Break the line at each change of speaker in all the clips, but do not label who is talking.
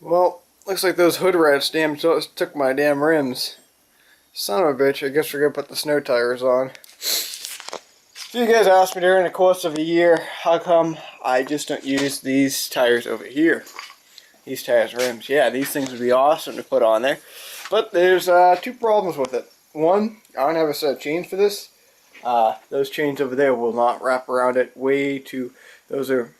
Well, looks like those hood rats took my damn rims. Son of a bitch, I guess we're gonna put the snow tires on. You guys asked me during the course of a year, how come I just don't use these tires over here? These tires rims. Yeah, these things would be awesome to put on there. But there's two problems with it. One, I don't have a set of chains for this. Those chains over there will not wrap around it. Those are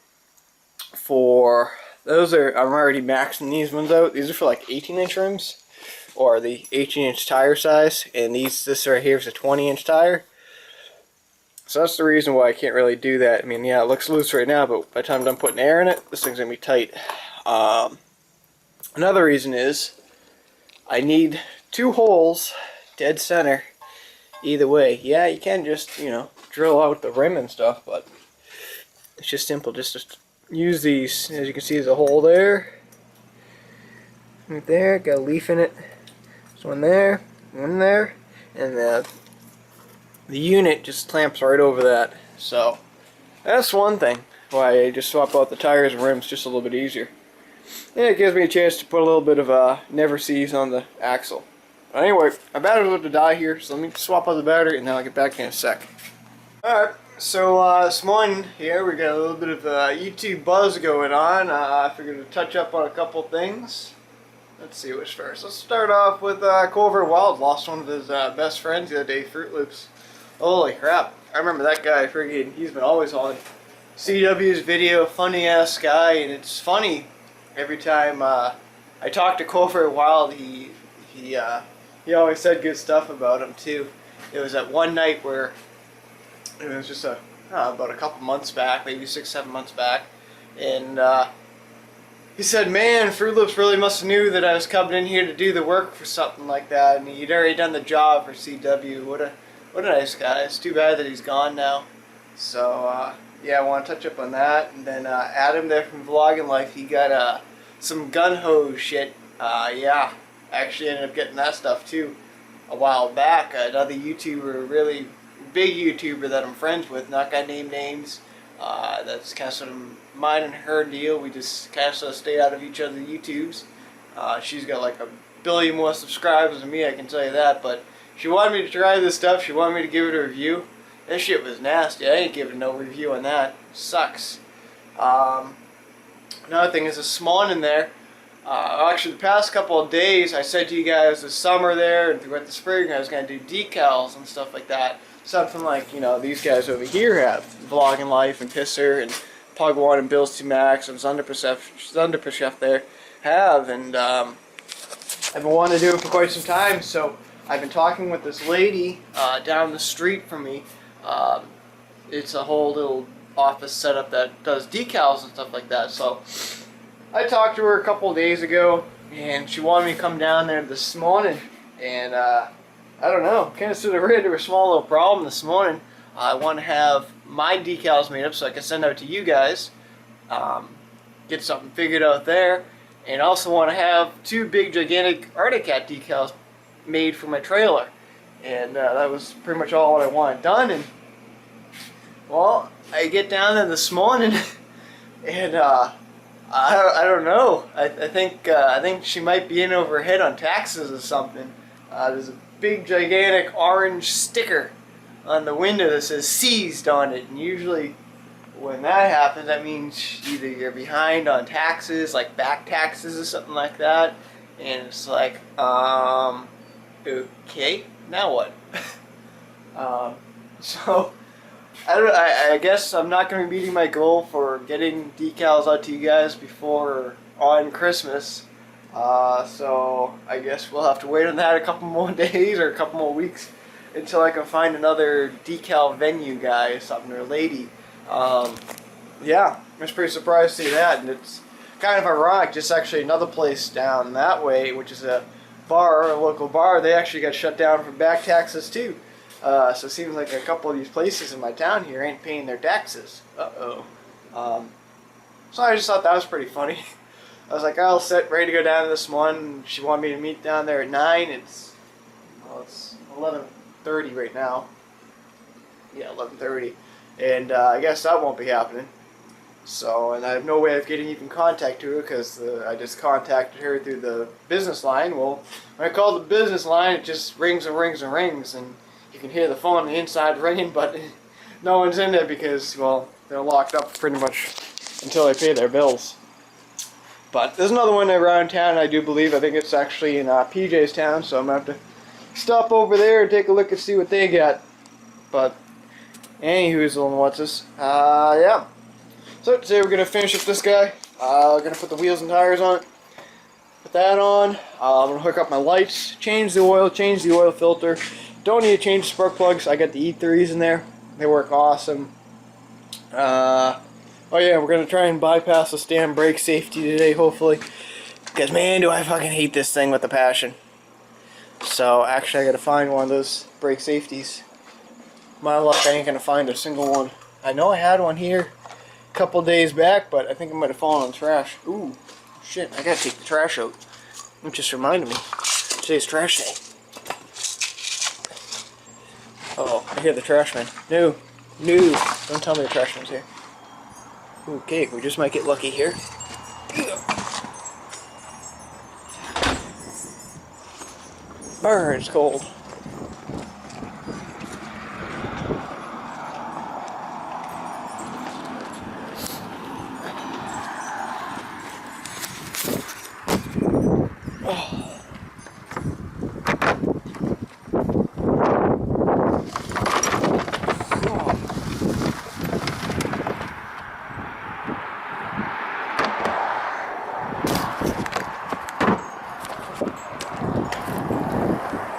I'm already maxing these ones out. These are for like 18-inch rims, or the 18-inch tire size, and this right here is a 20-inch tire. So that's the reason why I can't really do that. I mean, yeah, it looks loose right now, but by the time I'm done putting air in it, this thing's gonna be tight. Another reason is I need two holes dead center either way. Yeah, you can just, drill out the rim and stuff, but it's just simple just to use these. As you can see, there's a hole there, right there, got a leaf in it. There's one there, and the unit just clamps right over that. So that's one thing why I just swap out the tires and rims just a little bit easier. And it gives me a chance to put a little bit of never sees on the axle. But anyway, my battery's about to die here, so let me swap out the battery and then I'll get back in a sec. Alright, so this morning here we got a little bit of YouTube buzz going on. I figured to touch up on a couple things. Let's see what's first. Let's start off with Culver Wild lost one of his best friends the other day, Fruit Loops. Holy crap, I remember that guy. He's been always on CW's video, funny ass guy, and it's funny every time I talk to Culver Wild. He always said good stuff about him too. It was that one night where it was just about a couple months back, maybe 6-7 months back, and he said, "Man, Fruit Loops really must have knew that I was coming in here to do the work for something like that, and he'd already done the job for CW. What a nice guy. It's too bad that he's gone now." So yeah, I want to touch up on that, and then Adam there from Vlogging Life, he got some gun hose shit. Yeah, I actually ended up getting that stuff too a while back. Another YouTuber, really big YouTuber that I'm friends with, not gonna name names. That's kind of sort of mine and her deal. We just kind of sort of stay out of each other's YouTubes. She's got like 1 billion more subscribers than me, I can tell you that. But she wanted me to try this stuff. She wanted me to give it a review. That shit was nasty. I ain't giving no review on that. Sucks. Another thing is this morning there. Actually, the past couple of days, I said to you guys this summer there and throughout the spring, I was going to do decals and stuff like that. Something like, these guys over here have. Vlogging Life and Pisser and Pug1 and Bills 2 Max and Zunderperchef there have. And I've been wanting to do it for quite some time, so I've been talking with this lady down the street from me. It's a whole little office setup that does decals and stuff like that. So I talked to her a couple of days ago, and she wanted me to come down there this morning, and I don't know, kind of sort of ran into a small little problem this morning. I want to have my decals made up so I can send out to you guys, get something figured out there, and also want to have 2 big gigantic Arctic Cat decals made for my trailer. And that was pretty much all what I wanted done. And well, I get down there this morning and I don't know. I think she might be in over her head on taxes or something. There's a big gigantic orange sticker on the window that says seized on it, and usually when that happens, that means either you're behind on taxes, like back taxes or something like that, and it's like, okay, now what? So I guess I'm not going to be meeting my goal for getting decals out to you guys before on Christmas. So I guess we'll have to wait on that a couple more days or a couple more weeks until I can find another decal venue guy or something, or lady. Yeah, I was pretty surprised to see that, and it's kind of ironic. Just actually another place down that way, which is a local bar, they actually got shut down for back taxes too. So it seems like a couple of these places in my town here ain't paying their taxes. So I just thought that was pretty funny. I was like, I'll set ready to go down to this one. She wanted me to meet down there at 9. It's 11:30 right now. Yeah, 11:30. And I guess that won't be happening. So, and I have no way of getting even contact to her because I just contacted her through the business line. Well, when I call the business line, it just rings and rings and rings, and you can hear the phone on the inside ringing, but no one's in there because, well, they're locked up pretty much until they pay their bills. But there's another one around town, I do believe. I think it's actually in PJ's town, so I'm going to have to stop over there and take a look and see what they got. But, anywhoozle and what's this? Yeah. So today we're going to finish up this guy. We're going to put the wheels and tires on it. Put that on. I'm going to hook up my lights, change the oil filter. Don't need to change the spark plugs. I got the E3s in there. They work awesome. Oh yeah, we're going to try and bypass the stand brake safety today, hopefully. Because man, do I fucking hate this thing with a passion. So actually I got to find one of those brake safeties. My luck, I ain't going to find a single one. I know I had one here a couple days back, but I think it might have fallen in the trash. Ooh, shit, I got to take the trash out. It just reminded me. Today's trash day. Uh-oh, I hear the trash man. No, don't tell me the trash man's here. Okay, we just might get lucky here. Burn, it's cold.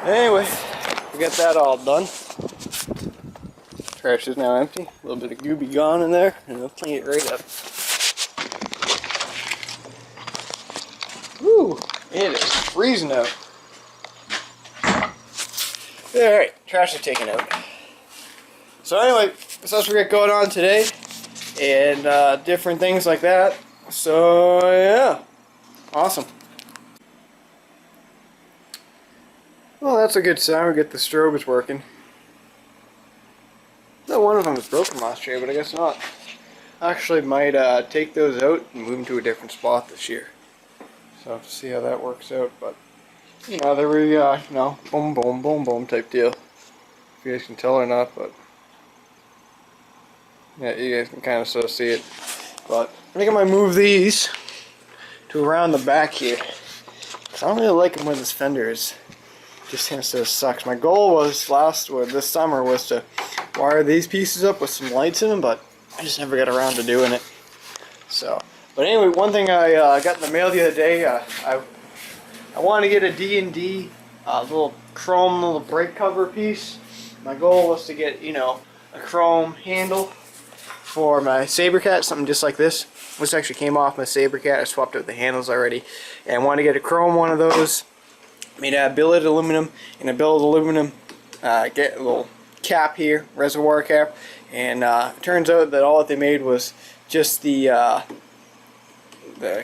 Anyway, we got that all done. Trash is now empty. A little bit of gooby gone in there, and we'll clean it right up. Woo! It is freezing out. Alright, trash is taken out. So anyway, that's what we got going on today, and different things like that. So yeah, awesome. Well, that's a good sign. We get the strobes working. No, one of them was broken last year, but I guess not. Actually, might take those out and move them to a different spot this year. So I'll have to see how that works out. But you know, they're really, you know, boom, boom, boom, boom type deal. If you guys can tell or not, but yeah, you guys can kind of sort of see it. But I think I might move these to around the back here. Cause I don't really like them where this fender is. Just kind of sucks. My goal was this summer was to wire these pieces up with some lights in them, but I just never got around to doing it. So, but anyway, one thing I got in the mail the other day, I wanted to get a D&D little chrome little brake cover piece. My goal was to get, you know, a chrome handle for my Sabercat, something just like this. This actually came off my Sabercat. I swapped out the handles already, and I wanted to get a chrome one of those. Made out of billet aluminum, and a billet aluminum get a little cap here, reservoir cap, and it turns out that all that they made was just the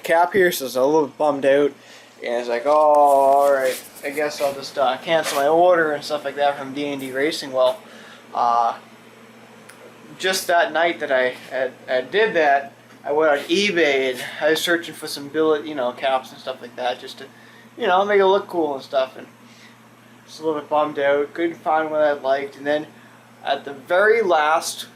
cap here, so I was a little bummed out, and it's like, oh, alright, I guess I'll just cancel my order and stuff like that from D&D Racing. Well, just that night that I did that, I went on eBay and I was searching for some billet, you know, caps and stuff like that, just to, you know, make it look cool and stuff, and just a little bit bummed out. Couldn't find one I liked, and then at the very last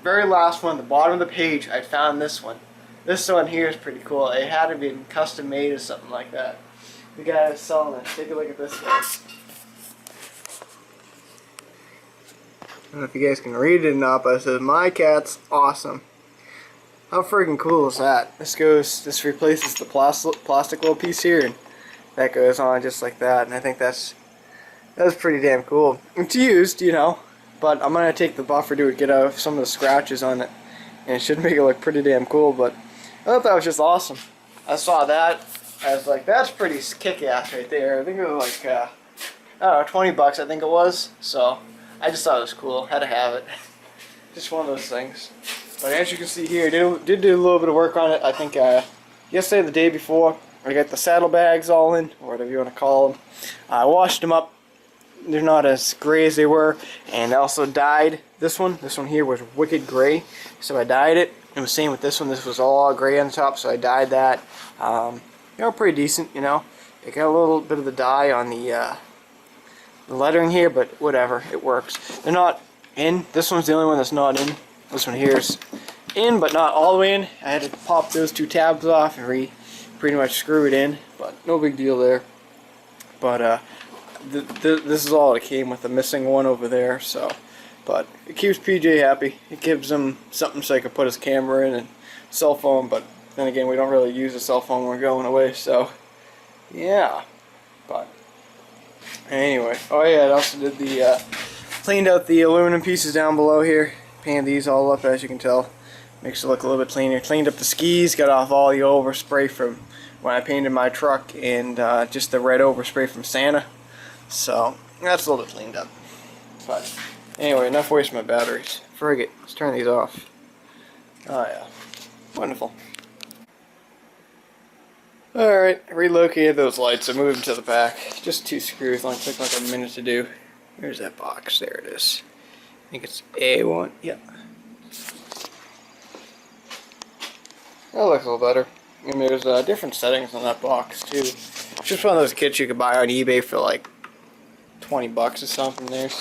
one, the bottom of the page, I found this one. This one here is pretty cool. It had to be custom made or something like that. The guy was selling it. Take a look at this guy. I don't know if you guys can read it or not, but it says, "My cat's awesome." How friggin' cool is that? This replaces the plastic little piece here, and that goes on just like that, and I think that's pretty damn cool. It's used, you know, but I'm gonna take the buffer to get out some of the scratches on it, and it should make it look pretty damn cool. But I thought that was just awesome. I saw that, I was like, that's pretty kick-ass right there. I think it was like I don't know, 20 bucks I think it was. So I just thought it was cool. Had to have it. Just one of those things. But as you can see here, did do a little bit of work on it. I think yesterday or the day before, I got the saddlebags all in, or whatever you want to call them. I washed them up. They're not as gray as they were, and I also dyed this one. This one here was wicked gray, so I dyed it. It was same with this one. This was all gray on top, so I dyed that. Pretty decent, you know. It got a little bit of the dye on the lettering here, but whatever, it works. They're not in. This one's the only one that's not in. This one here is in, but not all the way in. I had to pop those 2 tabs off and pretty much screw it in, but no big deal there. But this is all it came with, the missing one over there. So, but it keeps PJ happy. It gives him something so he can put his camera in and cell phone. But then again, we don't really use a cell phone when we're going away. So, yeah. But anyway, oh yeah, I also did the cleaned out the aluminum pieces down below here. Painted these all up, as you can tell. Makes it look a little bit cleaner. Cleaned up the skis, got off all the overspray from when I painted my truck, and just the red overspray from Santa. So that's a little bit cleaned up. But anyway, enough wasting my batteries. Frig it. Let's turn these off. Oh yeah, wonderful. Alright, relocated those lights. I moved them to the back. Just 2 screws. Only took like a minute to do. There's that box. There it is. I think it's A1. Yep. That looks a little better. And there's different settings on that box too. It's just one of those kits you could buy on eBay for like 20 bucks or something. There's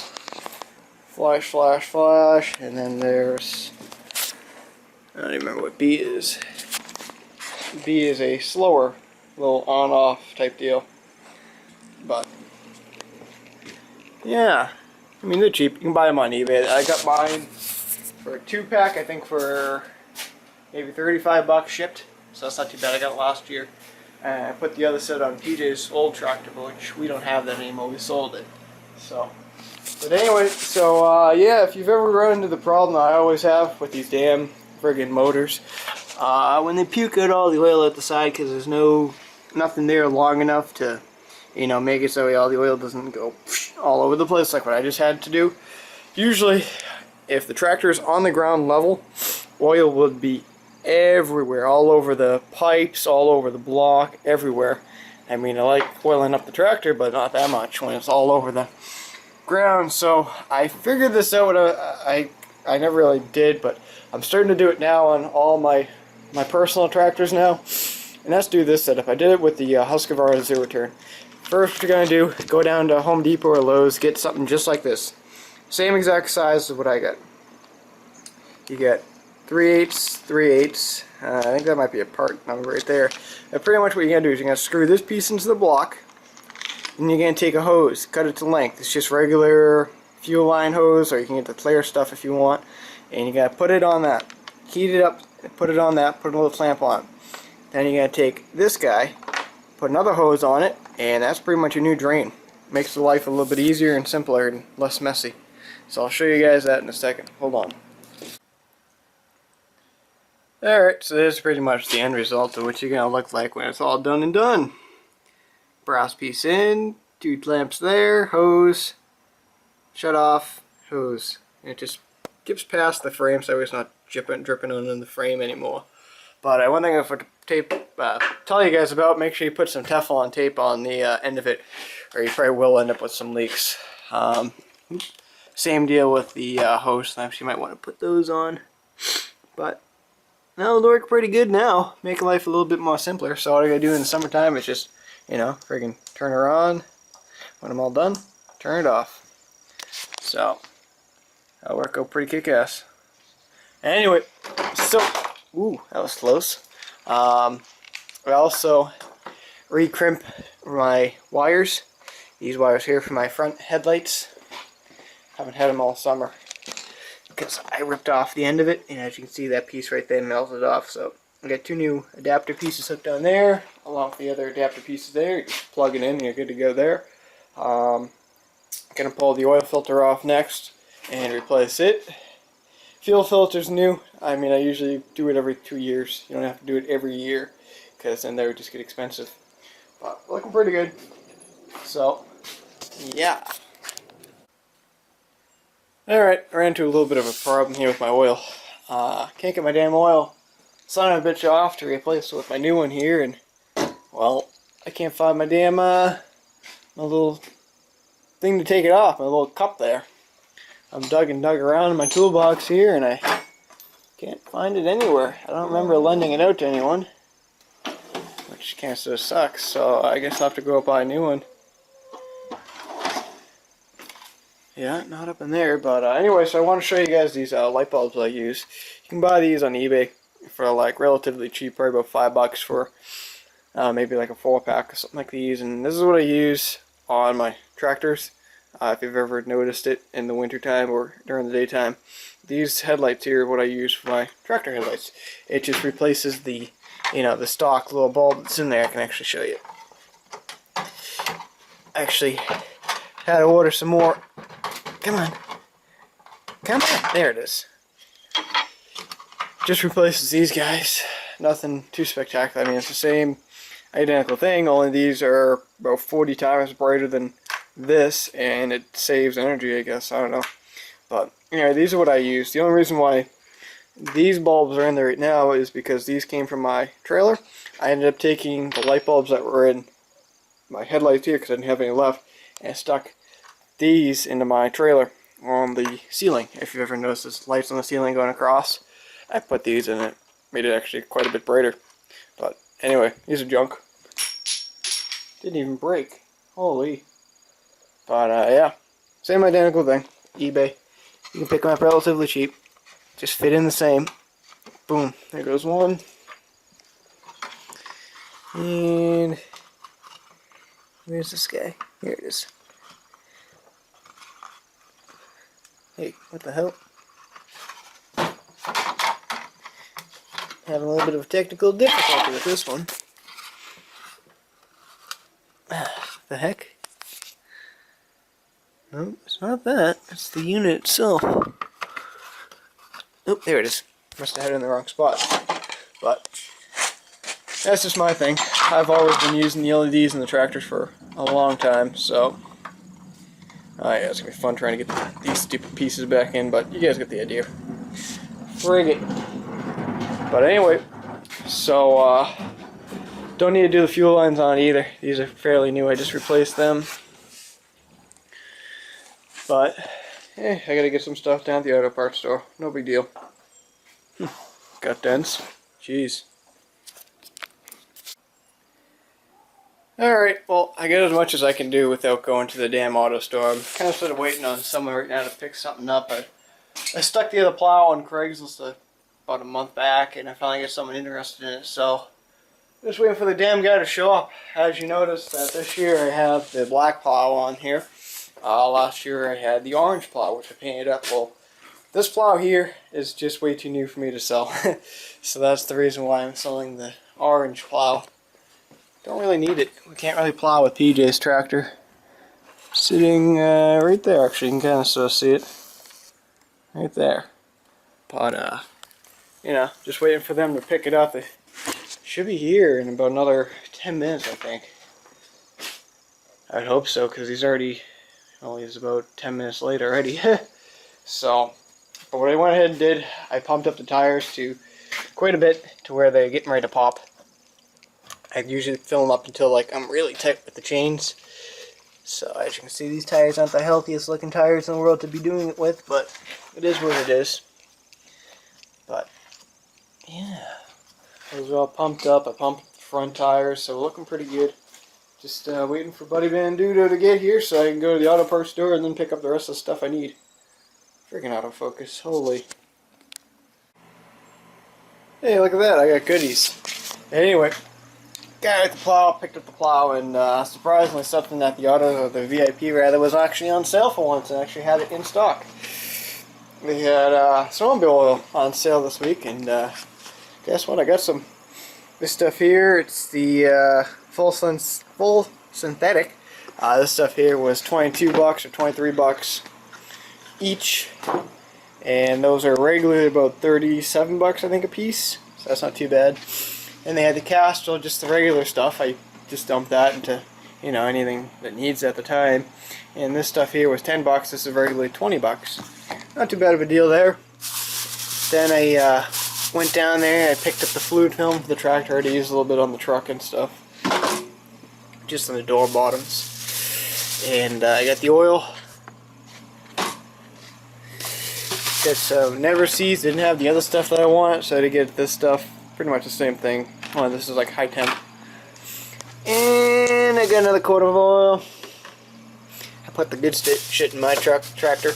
flash, flash, flash, and then there's, I don't even remember what B is. B is a slower little on-off type deal. But yeah, I mean they're cheap. You can buy them on eBay. I got mine for a 2-pack, I think for maybe 35 bucks shipped. So that's not too bad. I got it last year. And I put the other set on PJ's old tractor, which we don't have that anymore. We sold it. So, but anyway, so yeah, if you've ever run into the problem that I always have with these damn friggin' motors, when they puke out all the oil at the side because there's nothing there long enough to, you know, make it so all the oil doesn't go all over the place like what I just had to do. Usually, if the tractor is on the ground level, oil would be everywhere, all over the pipes, all over the block, everywhere. I mean, I like oiling up the tractor, but not that much when it's all over the ground. So I figured this out. I never really did, but I'm starting to do it now on all my personal tractors now. And that's do this setup. I did it with the Husqvarna Zero Turn. First, what you're gonna do, go down to Home Depot or Lowe's, get something just like this, same exact size as what I got. You get 3/8, 3/8. I think that might be a part number right there. And pretty much what you're going to do is you're going to screw this piece into the block, and you're going to take a hose, cut it to length. It's just regular fuel line hose, or you can get the clear stuff if you want. And you're going to put it on that, heat it up, put it on that, put a little clamp on it. Then you're going to take this guy, put another hose on it, and that's pretty much your new drain. Makes the life a little bit easier and simpler and less messy. So I'll show you guys that in a second. Hold on. Alright, so this is pretty much the end result of what you're going to look like when it's all done and done. Brass piece in, 2 clamps there, hose, shut off, hose. And it just gets past the frame so it's not dripping on the frame anymore. But one thing I forgot to tell you guys about, make sure you put some Teflon tape on the end of it, or you probably will end up with some leaks. Same deal with the hose clamps, you might want to put those on. But that'll work pretty good now. Make life a little bit more simpler. So all I gotta do in the summertime is just, you know, friggin' turn her on. When I'm all done, turn it off. So that'll work out pretty kick-ass. Anyway, so ooh, that was close. I also re-crimp my wires. These wires here for my front headlights. Haven't had them all summer, because I ripped off the end of it, and as you can see, that piece right there melted off. So I got 2 new adapter pieces hooked on there, along with the other adapter pieces there. You just plug it in and you're good to go there. Gonna pull the oil filter off next and replace it. Fuel filter's new. I mean, I usually do it every 2 years. You don't have to do it every year, because then they would just get expensive. But looking pretty good. So yeah. Alright, I ran into a little bit of a problem here with my oil. Can't get my damn oil son of a bitch off to replace it with my new one here, and well, I can't find my damn my little thing to take it off, my little cup there. I've dug around in my toolbox here, and I Can't find it anywhere. I don't remember lending it out to anyone, which kind of sucks. So I guess I'll have to go buy a new one. Yeah, not up in there. But anyway, so I want to show you guys these light bulbs I use. You can buy these on eBay for like relatively cheap, probably about $5 for maybe like a 4-pack or something like these. And this is what I use on my tractors. If you've ever noticed it in the wintertime or during the daytime, these headlights here are what I use for my tractor headlights. It just replaces the, the stock little bulb that's in there. I can actually show you. Actually, had to order some more. Come on. Come on. There it is. Just replaces these guys. Nothing too spectacular. I mean, it's the same identical thing, only these are about 40 times brighter than this, and it saves energy, I guess. I don't know. But anyway, these are what I use. The only reason why these bulbs are in there right now is because these came from my trailer. I ended up taking the light bulbs that were in my headlights here because I didn't have any left, and stuck these into my trailer on the ceiling. If you've ever noticed this lights on the ceiling going across, I put these in it. Made it actually quite a bit brighter. But anyway, these are junk. Didn't even break. Holy. But yeah, same identical thing. eBay. You can pick them up relatively cheap. Just fit in the same. Boom. There goes one. And where's this guy? Here it is. Hey, what the hell? Having a little bit of technical difficulty with this one. The heck? No, it's not that. It's the unit itself. Oh, there it is. Must have had it in the wrong spot. But that's just my thing. I've always been using the LEDs in the tractors for a long time, so yeah, it's gonna be fun trying to get these stupid pieces back in, but you guys get the idea. Frig it. But anyway, so don't need to do the fuel lines on either. These are fairly new. I just replaced them. But I gotta get some stuff down at the auto parts store. No big deal. Got dents. Jeez. Alright, well, I got as much as I can do without going to the damn auto store. I'm kind of sort of waiting on someone right now to pick something up. I stuck the other plow on Craigslist about a month back, and I finally got someone interested in it, so just waiting for the damn guy to show up. As you notice, that this year I have the black plow on here. Last year I had the orange plow, which I painted up. Well, this plow here is just way too new for me to sell. So that's the reason why I'm selling the orange plow. Don't really need it. We can't really plow with PJ's tractor. Sitting right there, actually. You can kind of still see it. Right there. But, just waiting for them to pick it up. It should be here in about another 10 minutes, I think. I'd hope so, because he's already... Well, he's about 10 minutes late already. So, but what I went ahead and did, I pumped up the tires to quite a bit to where they're getting ready to pop. I usually fill them up until like I'm really tight with the chains. So as you can see, these tires aren't the healthiest looking tires in the world to be doing it with, but it is what it is. But yeah, those are all pumped up. I pumped the front tires, so looking pretty good. Just waiting for Buddy Bandudo to get here so I can go to the auto parts store and then pick up the rest of the stuff I need. Freaking autofocus, holy. Hey, look at that, I got goodies. Anyway, got with the plow, picked up the plow, and surprisingly something that the VIP rather, was actually on sale for once and actually had it in stock. We had snowmobile oil on sale this week, and guess what, I got some. This stuff here, it's the full synthetic. This stuff here was $22 or $23 each, and those are regularly about $37 I think a piece, so that's not too bad. And they had the Castrol, just the regular stuff. I just dumped that into anything that needs at the time. And this stuff here was $10. This is regularly $20. Not too bad of a deal there. Then I went down there. I picked up the fluid film for the tractor. I already used a little bit on the truck and stuff, just on the door bottoms. And I got the oil. So Never Seas didn't have the other stuff that I want, so I had to get this stuff. Pretty much the same thing. Oh, this is like high temp. And I got another quart of oil. I put the good shit in my tractor.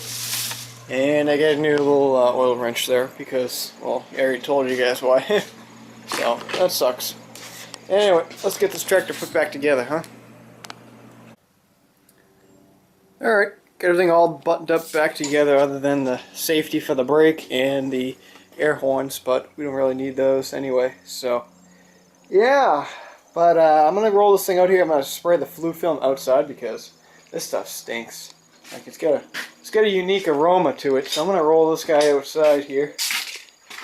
And I got a new little oil wrench there because, well, I already told you guys why. So, that sucks. Anyway, let's get this tractor put back together, huh? Alright, got everything all buttoned up back together other than the safety for the brake and the air horns, but we don't really need those anyway, so yeah. But I'm gonna roll this thing out here. I'm gonna spray the flue film outside because this stuff stinks. Like it's got a unique aroma to it, so I'm gonna roll this guy outside here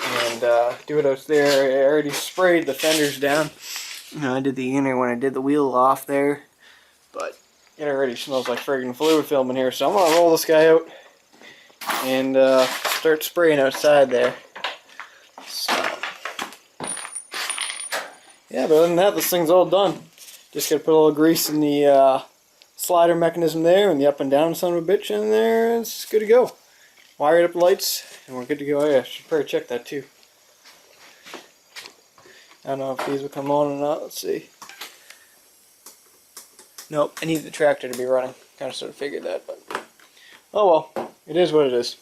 and do it out there. I already sprayed the fenders down. You know, I did the inner when I did the wheel off there, but it already smells like friggin' fluid film in here, so I'm gonna roll this guy out and start spraying outside there. So, yeah, but other than that, this thing's all done. Just gotta put a little grease in the slider mechanism there and the up and down son of a bitch in there. It's good to go. Wired up lights and we're good to go. Oh, yeah, I should probably check that too. I don't know if these will come on or not. Let's see. Nope, I need the tractor to be running. Kind of sort of figured that, but oh well, it is what it is.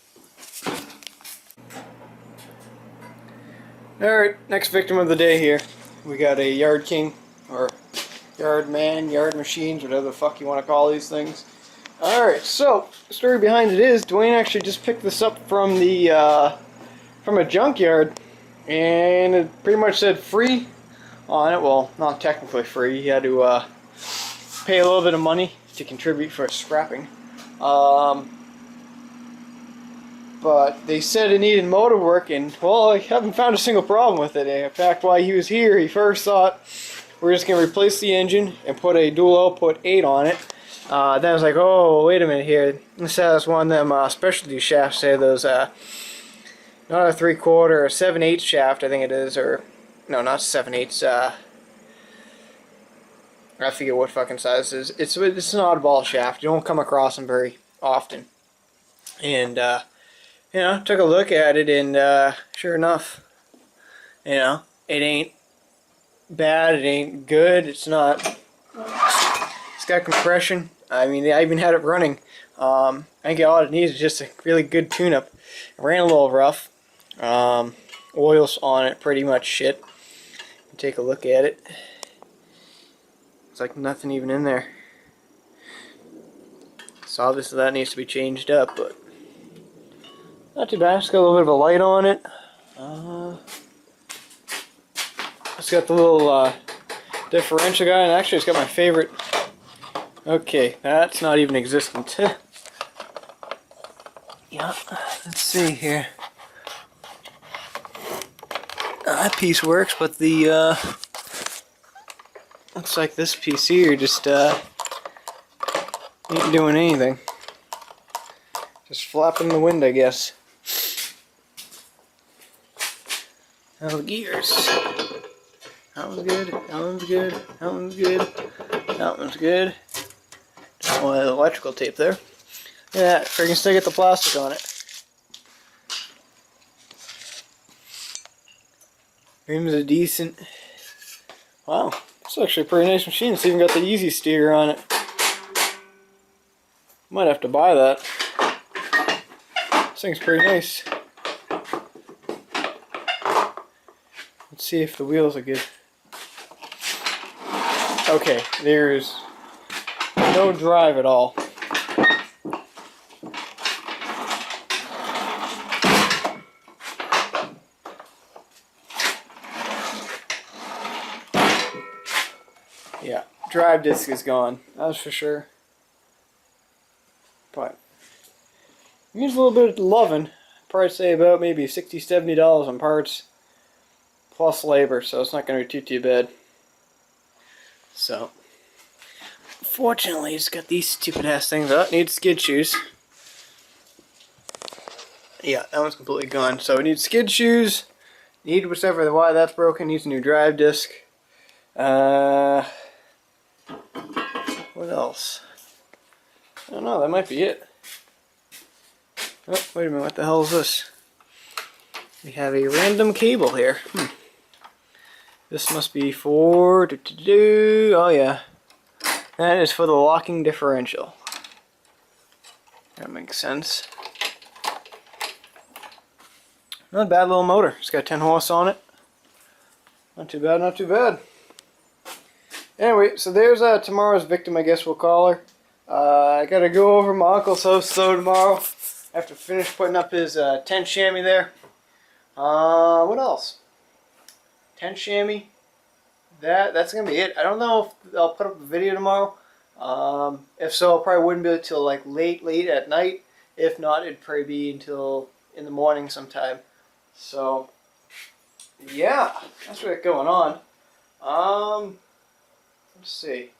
Alright, next victim of the day here. We got a Yard King, or Yard Man, Yard Machines, whatever the fuck you want to call these things. Alright, so, the story behind it is, Dwayne actually just picked this up from the, from a junkyard, and it pretty much said free on it. Well, not technically free, you had to, pay a little bit of money to contribute for scrapping. But they said it needed motor work, and well, I haven't found a single problem with it. In fact, while he was here, he first thought we're just going to replace the engine and put a dual output 8 on it. Then I was like, oh, wait a minute here. This has one of them specialty shafts there, those, not a 3/4, a 7/8 shaft, I think it is, or, no, not 7/8, I forget what fucking size it is. It's an oddball shaft. You don't come across them very often. And, you know, took a look at it, and sure enough, you know, it ain't bad, it ain't good, it's not, it's got compression. I mean, I even had it running. I think all it needs is just a really good tune-up. It ran a little rough. Oil's on it, pretty much shit. Take a look at it. It's like nothing even in there. So obviously that needs to be changed up, but not too bad. It's got a little bit of a light on it. It's got the little differential guy, and actually it's got my favorite. Okay, that's not even existent. Yeah, let's see here. That piece works, but the looks like this piece here just ain't doing anything. Just flapping the wind, I guess. Oh, gears. That one's good. That one's good. That one's good. That one's good. Just one of the electrical tape there. Yeah, freaking still get the plastic on it. Rims are decent. Wow, it's actually a pretty nice machine. It's even got the easy steer on it. Might have to buy that. This thing's pretty nice. Let's see if the wheels are good. Okay, there's no drive at all. Yeah, drive disc is gone, that's for sure. But it needs a little bit of loving. Probably say about maybe $60–70 on parts plus labor, so it's not going to be too bad. So, fortunately, it's got these stupid ass things out. It needs skid shoes. Yeah, that one's completely gone. So it needs skid shoes. Need whatever why that's broken. Needs a new drive disc. What else? I don't know. That might be it. Oh, wait a minute. What the hell is this? We have a random cable here. This must be for... Oh yeah. That is for the locking differential. That makes sense. Not a bad little motor. It's got 10 horse on it. Not too bad, not too bad. Anyway, so there's tomorrow's victim, I guess we'll call her. I gotta go over to my uncle's house though tomorrow. After finish putting up his tent chamois there. What else? Tent chamois. That's gonna be it. I don't know if I'll put up a video tomorrow. If so, I probably wouldn't be until like late at night. If not, it'd probably be until in the morning sometime. So yeah, that's what's going on. Let's see.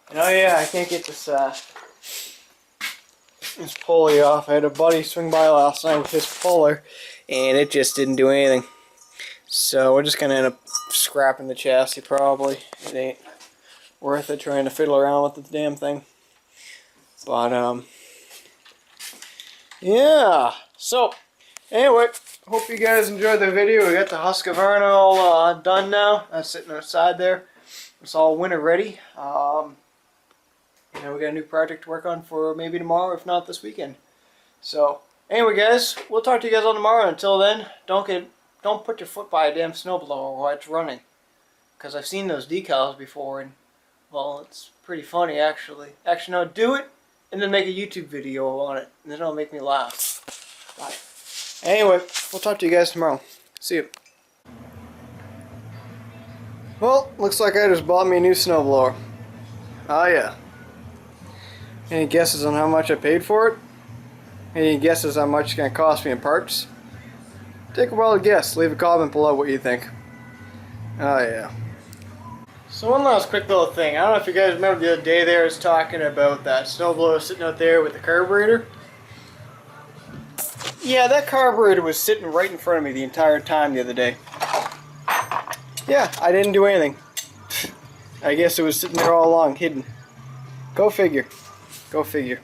And oh yeah, I can't get this this pulley off. I had a buddy swing by last night with his puller, and it just didn't do anything. So we're just gonna end up scrapping the chassis probably. It ain't worth it trying to fiddle around with the damn thing. But yeah. So anyway, hope you guys enjoyed the video. We got the Husqvarna all done now. That's sitting outside there. It's all winter ready. And we got a new project to work on for maybe tomorrow, if not this weekend. So anyway, guys, we'll talk to you guys all tomorrow. Until then, don't put your foot by a damn snowblower while it's running, because I've seen those decals before, and well, it's pretty funny actually. Actually, no, do it and then make a YouTube video on it, and then it'll make me laugh. Bye. Anyway, we'll talk to you guys tomorrow. See you. Well, looks like I just bought me a new snowblower. Oh yeah. Any guesses on how much I paid for it? Any guesses how much it's going to cost me in parts? Take a while to guess. Leave a comment below what you think. Oh yeah. So one last quick little thing. I don't know if you guys remember the other day there I was talking about that snowblower sitting out there with the carburetor. Yeah, that carburetor was sitting right in front of me the entire time the other day. Yeah, I didn't do anything. I guess it was sitting there all along, hidden. Go figure. Go figure.